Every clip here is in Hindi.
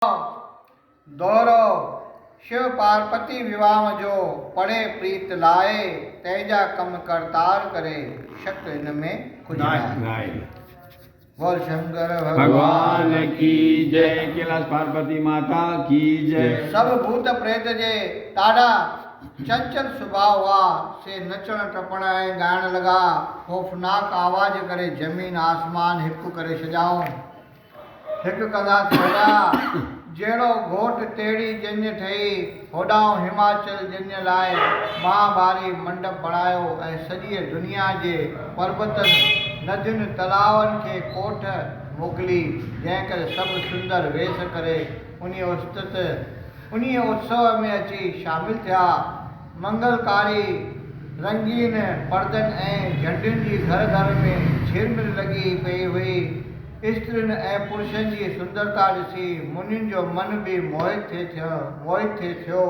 दोहरो शिव पार्वती विवाह जो पड़े प्रीत लाए तेजा कम करतार करे शक्ति इनमें कुछ नाय। बोल शंकर भगवान की जय। कैलाश पार्वती माता की जय। सब भूत प्रेत जे ताड़ा चंचल स्वभाव हुआ से नचण टपण ऐं ॻाइण लगा। खौफनाक आवाज करे जमीन आसमान हिकु करे सजाऊं। हिकु कंदा थोड़ा जहिड़ो घोट टेड़ी जंज ठही होॾां हिमाचल जंज लाइ महाभारी मंडप बणायो ऐं सॼी दुनिया जे पर्वतनि नदियुनि तलावनि खे कोठ मोकिली जंहिं करे सभु सुंदर वेश करे उन्हीअ उत्सव में अची शामिल थिया। मंगलकारी रंगीन पर्दनि ऐं झंडियुनि जी घर घर में झिरमिर लॻी पई हुई। स्त्रियुनि ऐं पुरुषनि जी सुंदरता ॾिसी मुनियुनि जो मन बि मोहित थिए थियो।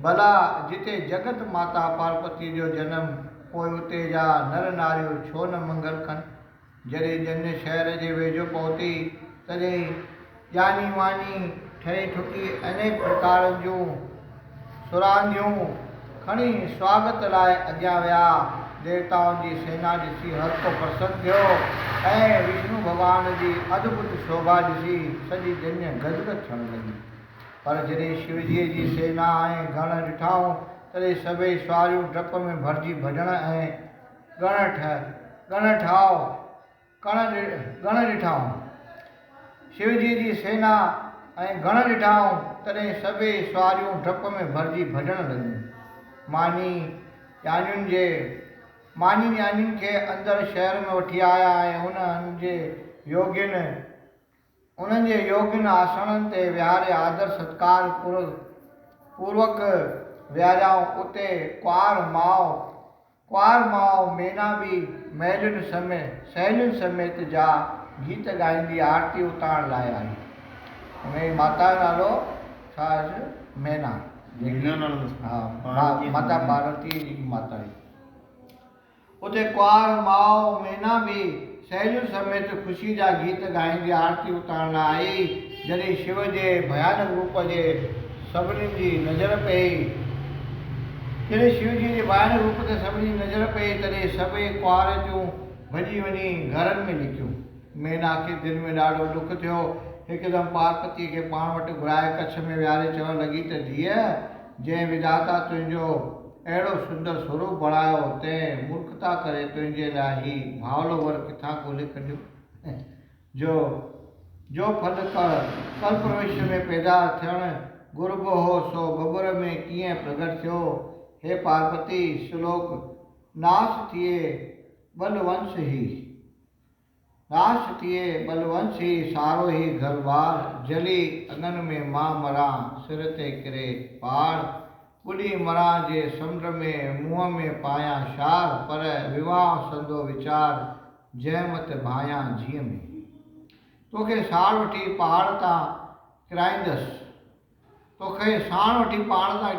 भला जिते जगत माता पार्वती जो जनम पोइ उते जा नर नारियूं छो न मंगल कनि। जॾहिं जन शहर जे वेझो पहुती तॾहिं जानी वानी ठही ठुकी अनेक प्रकारनि जूं सुरांदियूं खणी स्वागत लाइ अॻियां विया। देवताउनि जी सेना ॾिसी हर को प्रसन्न थियो ऐं विष्णु भॻवान जी अद्भुत शोभा ॾिसी सॼी दुनिया गदगद थियण लॻी। पर जॾहिं शिवजीअ जी सेना ऐं गण ॾिठाऊं तॾहिं सभई सवारियूं डप में भरिजी भॼण ऐं गण ॾिठाऊं। शिवजी जी सेना ऐं गण ॾिठाऊं तॾहिं सभई सवारियूं डप में भरिजी भॼण लॻियूं। मानी न्याणियुनि खे अंदरि शहर में वठी आया ऐं उन्हनि जे योगियुनि आसननि ते विहारे आदर सत्कार पूर्वक विहारियाऊं। उते कुंवार माओ मैना बि सहेलियुनि समेत जा गीत ॻाईंदी आरती उतारण लाइ आई। उन माता जो नालो छा आहे? मैना। हा, माता पार्वती जी माता जी। उते कुंवार माओ मैना बि सहेलियुनि समेत ख़ुशी जा गीत ॻाईंदी आरती उतारण लाइ आई। जॾहिं शिव जे भयानक रूप जे सभिनी जी नज़र पई तॾहिं सभई कुंवारियूं भॼी वञी घरनि में निकियूं। मैना खे दिलि में ॾाढो दुख थियो। हिकदमि पार्वतीअ खे पाण वटि घुराए कच्छ में विहारे चवणु लॻी त धीअ, जंहिं विधाता तुंहिंजो अहिड़ो सुंदर स्वरूप बणायो तंहिं मूर्खता करे तुंहिंजे लाइ ही भावलो वर किथां ॻोल्हे कढियो। जो फल कल्प भविष्य में पैदा थियणु घुरिबो हो सो बबुर में कीअं प्रगट थियो। हे पार्वती, श्लोक नाश थिए बलवंश ही सारो ही घर बार जली अगन में मां मरां सिर ते किरे पार। ॿुॾी मरां जे समुंड में मुंहं में पायां शार पर विवाह संदो वीचार जंहिं मत भायां जीअं में। तोखे साण वठी पहाड़ तां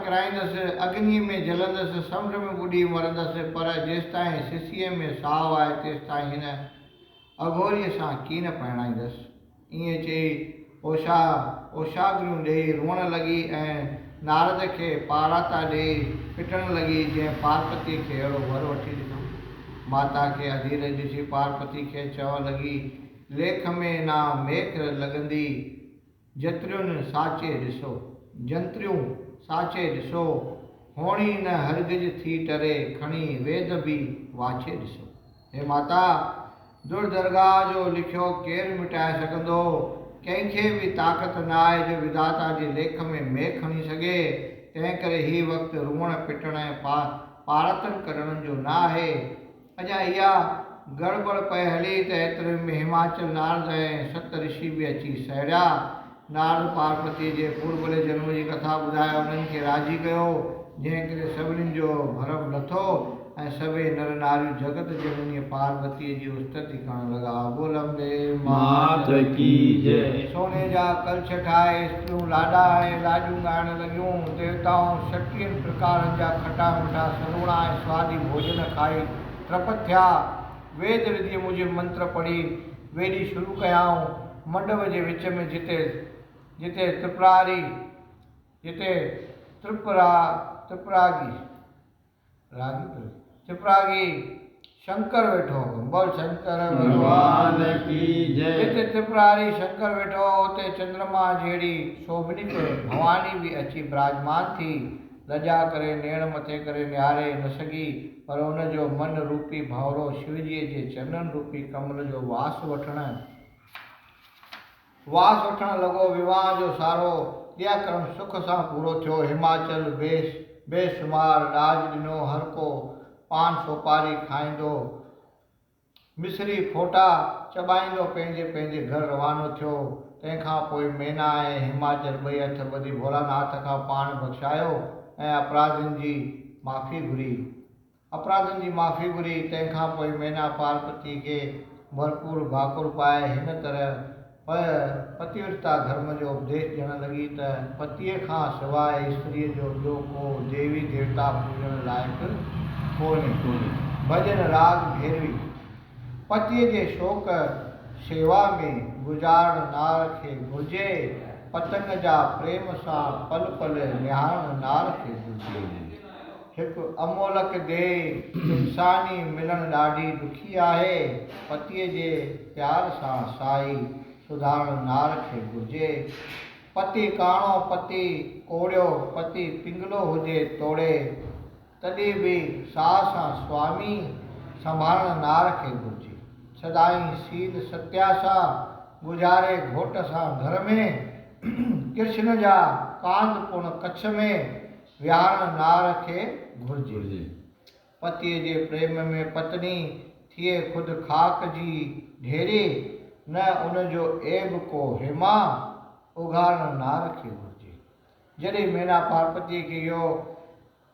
किराईंदसि अग्नीअ में जलंदसि समुंड में ॿुॾी मरंदसि पर जेसिताईं सिसीअ में साहु आहे तेसिताईं हिन अघोरीअ सां कीन परिणाईंदसि। ईअं चई ओछागिरियूं ॾेई रोअण लॻी ऐं नारद खे पाराता ॾेई पिटण लॻी जंहिं पार्वतीअ खे अहिड़ो वर वठी ॾिनो। माता खे अधीर ॾिसी पार्वती खे चवणु लॻी, लेख में ना मेख लॻंदी जंत्रियूं साचे ॾिसो होणी न हरगिज थी टरे खणी वेद बि वाचे ॾिसो। हे माता, दुर्दरगाह जो लिखियो केरु मिटाए सघंदो। कंहिंखे बि ताक़त न आहे जो विधाता जे लेख में मेख खणी सघे। तंहिं करे ही वक़्तु रुअण पिटण ऐं पारतन कढण जो न आहे। अञा इहा गड़बड़ पए हली त एतिरे में हिमाचल नारद ऐं 7 ऋषि बि अची सहिड़िया। नारद पार्वती जे पूर्वले जन्म जी कथा ॿुधाए उन्हनि खे राज़ी कयो जंहिं करे सभिनीनि जो भरम लथो ऐं सभई नर नारियूं जगत जननी पार्वतीअ जी उस्तति करण लॻा। बोल अम्बे मात की जय। सोने जा कलश ठाहे स्त्रियूं लाॾा ऐं लाॾियूं ॻाइण लॻियूं। देवताऊं 36 प्रकारनि जा खटा मिठा सरूणा ऐं स्वादी भोजन खाई तृप्त थिया। वेद विधि मूजिबि मंत्र पढ़ी वेॾी शुरू कयाऊं। मंडप जे विच में जिते जिते त्रिपुरारी जिते त्रिपुरागी शंकर वेठो, बोल शंकर भगवान की जय। जिते त्रिपुरारी शंकर वेठो उते चंद्रमा जहिड़ी शोभनित भवानी भी अची विराजमान थी। लजा करे नेण मथे करे निहारे न सघी, पर उनजो मन रूपी भावरो शिवजीअ जे चरणन रूपी कमल जो वास वठण लॻो। विवाह जो सारो क्रियाक्रम सुख सां पूरो थियो। हिमाचल बेशुमार ॾाज ॾिनो, हर को पान सोपारी खाईंदो, मिसरी फोटा चॿाईंदो पंहिंजे पंहिंजे घर रवानो थियो। तंहिंखां पोइ मैना ऐं हिमाचल ॿई हथ ॿधी भोलानाथ खां पाण बख़्शायो ऐं अपराधनि जी माफ़ी घुरी। तंहिंखां पोइ मैना पार्वती खे भरपूर भाकुर पाए हिन तरह पतिव्रता धर्म जो उपदेश ॾियण लॻी त पतीअ खां सवाइ स्त्रीअ जो ॿियो को देवी देवता पूॼण लाइक़ु कोन्हे। भॼन राग भैरवी। पतीअ जे शोक शेवा में गुज़ारण नार खे घुरिजे, पतंग जा प्रेम सां पल पल निहारण नार खे घुरिजे। हिकु अमोलक देह इंसानी मिलण ॾाढी ॾुखी आहे, पतीअ जे प्यार सां साई सुधारण नार खे घुरिजे। पति काणो पति कोड़ियो, पति पिंगलो हुजे तोड़े, तॾहिं बि साह सां स्वामी संभालण नार खे घुरिजे। सदाई सील सत्या सां गुज़ारे घोट सां घर में, कृष्ण जा कांध पुण कच्छ में विहारण नार खे घुरिजे। पतीअ जे प्रेम में पत्नी थिए ख़ुदि खाक जी ढेरी, न उनजो ऐब को हेमा उघारण नार खे घुरिजे। जॾहिं मैना पार्वतीअ खे इहो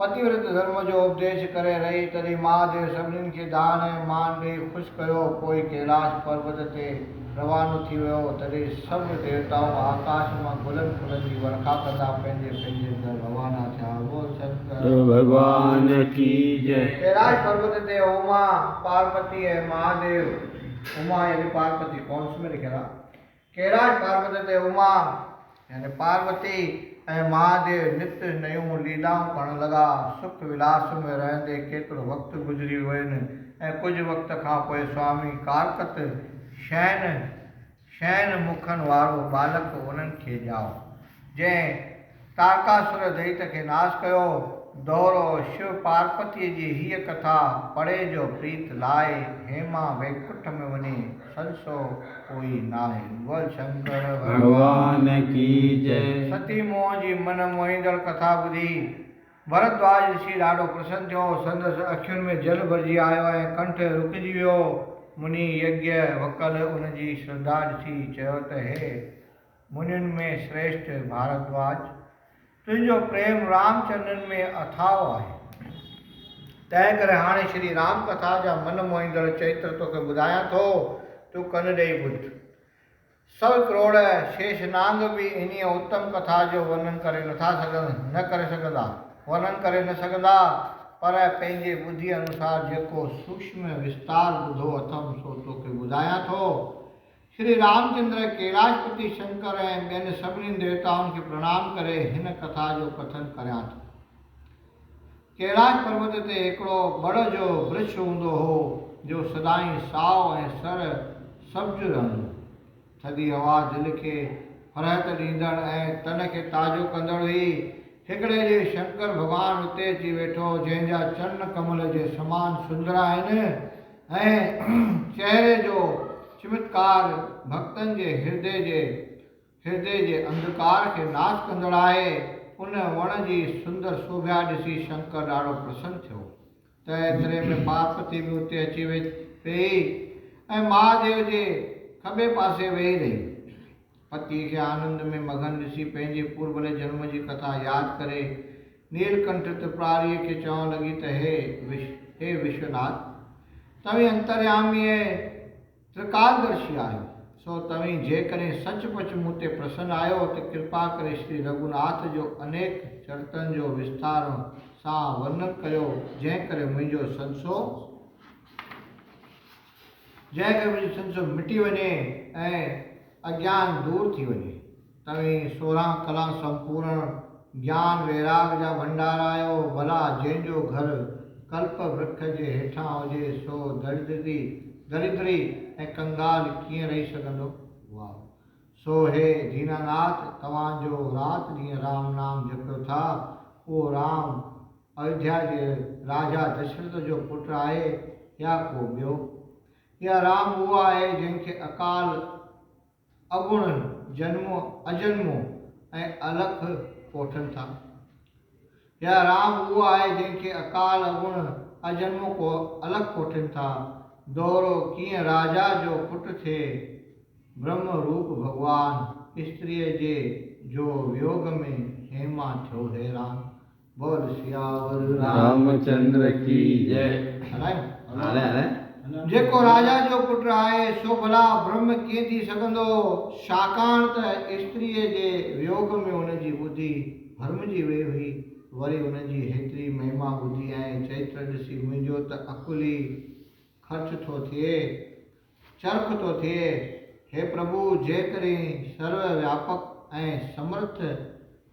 पतिव्रत धर्म जो उपदेश करे रही, तॾहिं महादेव सभिनीनि खे दान ऐं मान ॾेई ख़ुशि कयो। पोइ कैलाश पर्वत ते रवानो थी वियो। तॾहिं सभु देवताऊं आकाश मां गुलनि फुलनि जी वर्खा कंदा पंहिंजे पंहिंजे घर रवाना थिया। बोल शंकर भगवान की जय। कैलाश पर्वत ते उमा पार्वती ऐं महादेव, उमा यानी पार्वती कौंस में लिखियल आहे। कैलाश पर्वत ते उमा यानी पार्वती ऐं महादेव नित्य नयूं लीलाऊं करण लॻा। सुख विलास में रहंदे केतिरो वक़्तु गुज़री वयुनि ऐं कुझु वक़्त खां पोइ स्वामी कारकत शयन मुखनि वारो बालक उन्हनि खे ॼाओ, जंहिं तारकासुर दैत खे नाश कयो। दोहरो शिव पार्वतीअ जी हीअ कथा पढ़े जो प्रीत लाए, हेमा वैकुंठ में वञे संसो कोई नाहे। बोल शंकर भगवान की जय। सती मोह जी मन मोहींदड़ कथा ॿुधी भरद्वाज ऋषि ॾाढो प्रसन्न थियो। संदसि अखियुनि में जल भरिजी आयो ऐं कंठ रुकिजी वियो। मुनि यज्ञ वकल उनजी श्रद्धा ॾिसी चयो त हे मुनियुनि में श्रेष्ठ भारद्वाज, तुंहिंजो प्रेम रामचंद्रनि में अथाह आहे। तंहिं करे हाणे श्री राम कथा जा मन मोहींदड़ चरित्र तोखे ॿुधायां थो, तूं कन ॾेई ॿुध। 100 करोड़ शेषनांग भी इन्हीं उत्तम कथा जो वर्णन करे न सघंदा, पर पंहिंजे बुद्धि अनुसार जेको सूक्ष्म विस्तार ॿुधो अथमि सो तोखे ॿुधायां थो। श्री रामचंद्र कैलाशपति शंकर ऐं ॿियनि सभिनी देवताउनि खे प्रणाम करे हिन कथा जो कथन करियां थो। कैलाश पर्वत ते हिकिड़ो बड़ जो वृक्ष हूंदो हो, जो सदाई साओ ऐं सर सब्ज रहंदो। थधी हवा दिलि खे फरहत ॾींदड़ ऐं तन खे ताज़ो कंदड़ हुई। हिकिड़े ॾींहुं शंकर भॻवानु उते अची वेठो, जंहिंजा चरण कमल जे समान सुंदर आहिनि ऐं चहिरे जो चमत्कार भक्तनि जे हृदय जे अंधकार खे नाश कंदड़ आहे। उन वण जी सुंदर शोभा ॾिसी शंकर ॾाढो प्रसन्न थियो। त एतिरे में पार्वती बि उते अची वेई ऐं महादेव जे खॿे पासे वेही रही। पतीअ खे आनंद में मगन ॾिसी पंहिंजे पूर्वले जन्म जी कथा यादि करे नीलकंठ त्रिपुरारीअ खे चवण लॻी त हे विश्वनाथ, तव्हीं अंतर्यामी ऐं त्रिकालदर्शी आहियो, सो तव्हीं जेकॾहिं सचमुच मूं ते प्रसन्न आहियो त कृपा करे श्री रघुनाथ जो अनेक चरित्रनि जो विस्तार सां वर्णन कयो, जंहिं करे मुंहिंजो संसो मिटी वञे ऐं अज्ञान दूर थी वञे। तव्हीं 16 कला संपूर्ण ज्ञान वैराग जा भंडार आयो। भला जंहिंजो घर कल्प वृक्ष जे हेठां हुजे सो दरिद्री ऐं कंगाल कीअं रही सघंदो। वाह। सो हे दीनानाथ, तव्हांजो राति ॾींहुं राम नाम जपियो था, उहो राम अयोध्या जे राजा दशरथ जो पुटु आहे या को ॿियो? या राम उहो आहे जंहिंखे अकाल अगुण अजन्मो ऐं अलख कोठनि था? या राम उहो आहे जंहिंखे अकाल अगुण अजन्मो को अलख कोठनि था? दोहरो कीअं राजा जो पुटु थिए ब्रह्म रूप भगवान स्त्रीअ जे जो वियोग में हेमा थियो हैरान। बोल सियावर रामचंद्र की जय। हलायूं। जेको राजा जो पुटु आहे सो भला ब्रह्म कीअं थी सघंदो, छाकाणि त स्त्रीअ जे वियोग में हुनजी ॿुधी भरमजी वई हुई। वरी हुनजी हेतिरी महिमा ॿुधी ऐं चरित्र ॾिसी मुंहिंजो त अकुली ख़र्च थो थिए, चरख़ थो थिए। हे प्रभु, जेकॾहिं सर्व व्यापक ऐं समर्थ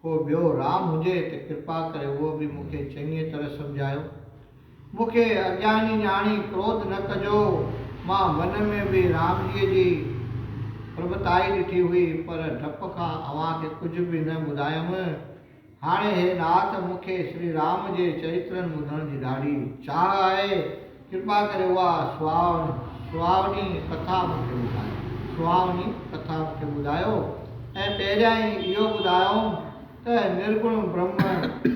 को ॿियो राम हुजे त कृपा करे उहो बि मूंखे चङी तरह सम्झायो। मूंखे अज्ञानी ॼाणी क्रोध न कजो। मां मन में बि राम जीअ जी प्रभुताई ॾिठी हुई, पर डप खां अव्हांखे कुझु बि न ॿुधायमि। हाणे हे नाथ, मूंखे श्री राम जे चरित्रनि ॿुधण जी ॾाढी चाह आहे। कृपा करे उहा सुहावनी कथा मूंखे ॿुधायो। ऐं पहिरियां ई इहो ॿुधायो त निर्गुण ब्रह्म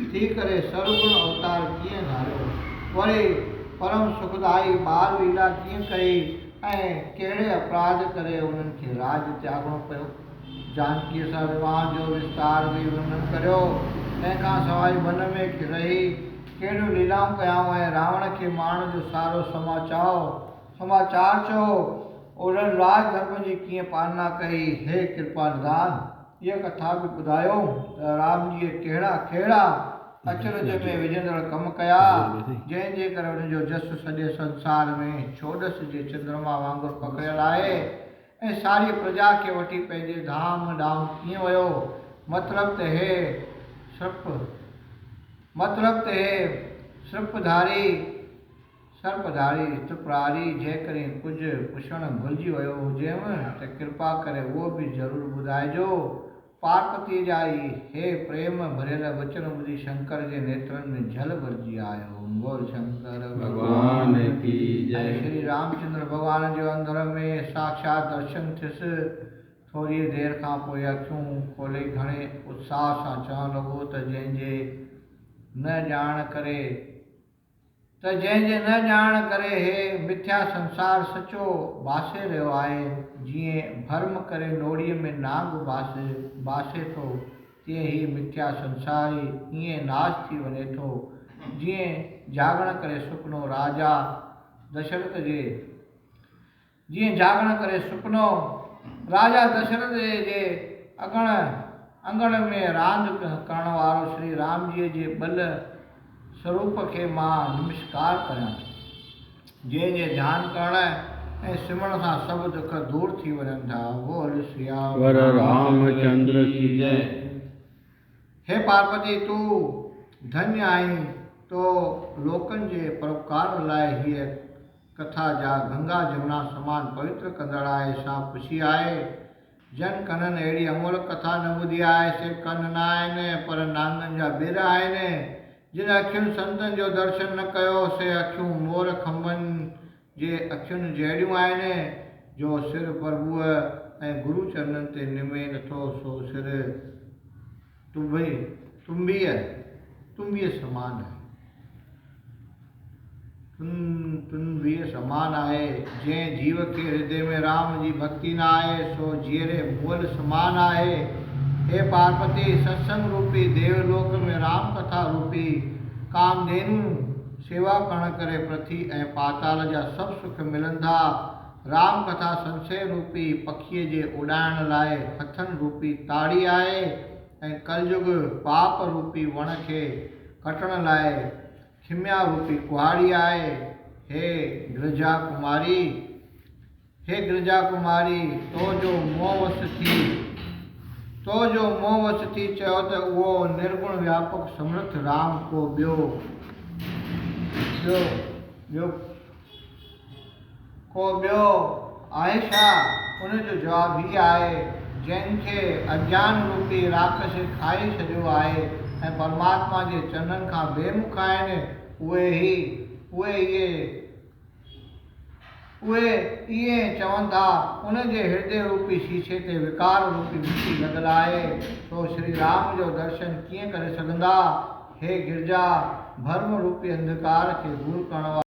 थी करे सर्वगुण अवतार कीअं धारियो, वरी परम सुखदाई बाल लीला कीअं कई ऐं कहिड़े अपराध करे उन्हनि खे राज त्यागणो पियो। जानकीअ सां विवाह जो विस्तार बि वर्णन करियो। तंहिंखां सवाइ वन में रही कहिड़ियूं लीलाऊं कयाऊं ऐं रावण खे मारण जो सारो समाचार चयो। ओॾनि राज धर्म जी कीअं पालना कई। हे कृपा निधान, इहा कथा बि ॿुधायो त राम जीअ कहिड़ा अचरज में विझंदड़ कम कया, जंहिंजे करे हुनजो जस सॼे संसार में चोॾस जे चंद्रमा वांगुरु पकड़ियल आहे ऐं सारी प्रजा खे वठी पंहिंजे धाम ॾांहुं कीअं वियो। मतिलब त हे सर्पधारी त्रिपुरारी, जेकॾहिं कुझु पुछणु भुलिजी वियो हुजेव त कृपा करे उहो बि ज़रूरु ॿुधाइजो। पार्वतीअ जा ई हे प्रेम भरियल वचन ॿुधी शंकर जे नेत्रनि में जल भरिजी आयो। बोल शंकर भगवान की जय। श्री रामचंद्र भगवान जो अंदर में साक्षात दर्शन थियुसि। थोरी देरि खां पोइ अखियूं खोले घणे उत्साह सां चवणु लॻो त जंहिंजे न ॼाण करे हे मिथ्या संसार सचो बासे रहियो आहे। जीअं भर्म करे नोड़ीअ में नाग बासे थो, तीअं ई मिथ्या संसार ईअं नाश थी वञे थो। जीअं जागण करे सुपिनो राजा दशरथ जे अंगण में रांदि करण वारो श्री राम जीअ जे बल स्वरूप खे मां नमस्कार करियां, जंहिंजे ध्यानु करण ऐं सिमरण सां सभु दुख दूर थी वञनि था। बोल सियावर रामचंद्र की जय। हे पार्वती, तूं धन्य आहीं। तो लोकनि जे परोपकार लाइ हीअ कथा जा गंगा जमुना समान पवित्र कंदड़ आहे। सा ख़ुशी आहे जन कननि अहिड़ी अमोल कथा न ॿुधी आहे। सिर्फ़ु कन न आहिनि पर नांगनि जा ॿेर आहिनि। जिन अखियुनि संतनि जो दर्शन न कयो से अखियूं मोर खंभनि जे अखियुनि जहिड़ियूं आहिनि। जो सिर प्रभुअ ऐं गुरु चरणनि ते निमे नथो सो सिर तुंबीअ समान आहे। जंहिं जीव खे हृदय में राम जी भक्ति न आहे सो जीअरे मोल समान आहे। हे पार्वती, सत्संग रूपी देवलोक में राम कथा रूपी कामधेनु सेवा करण करे पृथ्वी ऐं पाताल जा सभु सुख मिलंदा। राम कथा संशय रूपी पखीअ जे उॾाइण लाइ हथनि रूपी ताड़ी आहे ऐं कलयुग पाप रूपी वण खे कटण लाइ खिमिया रूपी कुहाड़ी आहे। हे गिरिजा कुमारी, तो जो मोह वस थी तो जो मोह वश थी चयो त उहो निर्गुण व्यापक समर्थ राम को ॿियो आहे छा? उन जो जवाबु ही आहे, जंहिंखे अज्ञान रूपी राक्षस खाई छॾियो आहे ऐं परमात्मा जे चरणनि खां बेमुख आहिनि, उहे इहे चवनि था उन जे हृदय रूपी शीशे ते विकार रूपी मिटी लॻल आहे, तो श्री राम जो दर्शन कीअं करे सघंदा? हे गिरजा, भर्म रूपी अंधकार खे दूर करण